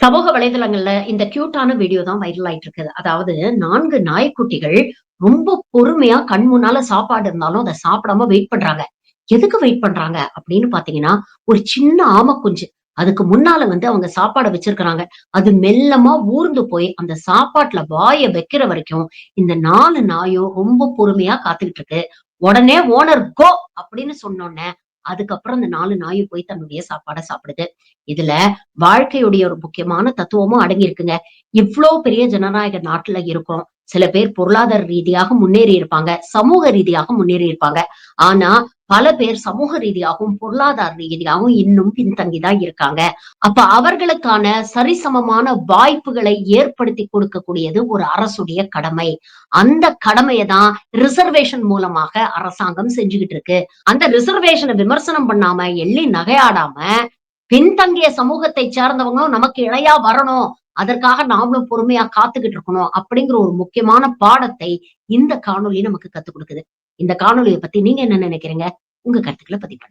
சமூக வலைதளங்கள்ல இந்த கியூட்டான வீடியோ தான் வைரல் ஆயிட்டு இருக்குது. அதாவது 4 நாய்க்குட்டிகள் ரொம்ப பொறுமையா கண் முன்னால சாப்பாடு இருந்தாலும் அத சாப்பிடாம வெயிட் பண்றாங்க. எதுக்கு வெயிட் பண்றாங்க அப்படின்னு பார்த்தீங்கன்னா, ஒரு சின்ன ஆமக்குஞ்சு. அதுக்கு முன்னால அவங்க சாப்பாட வச்சிருக்கிறாங்க. அது மெல்லமா ஊர்ந்து போய் அந்த சாப்பாட்டுல வாய வைக்கிற வரைக்கும் இந்த 4 நாயும் ரொம்ப பொறுமையா காத்துக்கிட்டு இருக்கு. உடனே ஓனர் கோ அப்படின்னு சொன்னோனே, அதுக்கப்புறம் அந்த 4 நாயும் போய் தன்னுடைய சாப்பாட சாப்பிடுது. இதுல வாழ்க்கையுடைய ஒரு முக்கியமான தத்துவமும் அடங்கி இருக்குங்க. இவ்ளோ பெரிய ஜனநாயக நாட்டுல இருக்கோம். சில பேர் பொருளாதார ரீதியாக முன்னேறி இருப்பாங்க. சமூக ரீதியாக முன்னேறி இருப்பாங்க. ஆனா, பல பேர் சமூக ரீதியாகவும், பொருளாதார ரீதியாகவும் இன்னும் பின்தங்கி தான் இருக்காங்க. அப்ப அவர்களுக்கான சரிசமமான வாய்ப்புகளை ஏற்படுத்தி கொடுக்கக்கூடியது ஒரு அரசுடைய கடமை. அந்த கடமைய தான் ரிசர்வேஷன் மூலமாக அரசாங்கம் செஞ்சுகிட்டு இருக்கு. அந்த ரிசர்வேஷன விமர்சனம் பண்ணாம, எள்ளி நகையாடாம பின்தங்கிய சமூகத்தை சேர்ந்தவங்களும் நமக்கு இணையா வரணும். அதற்காக நாமளும் பொறுமையா காத்துக்கிட்டு இருக்கணும். அப்படிங்கிற ஒரு முக்கியமான பாடத்தை இந்த காணொளி நமக்கு கத்துக் குடுக்குது. இந்த காணொளிய பத்தி நீங்க என்ன நினைக்கிறீங்க? உங்க கருத்துக்கள பதிவு பண்ணுங்க.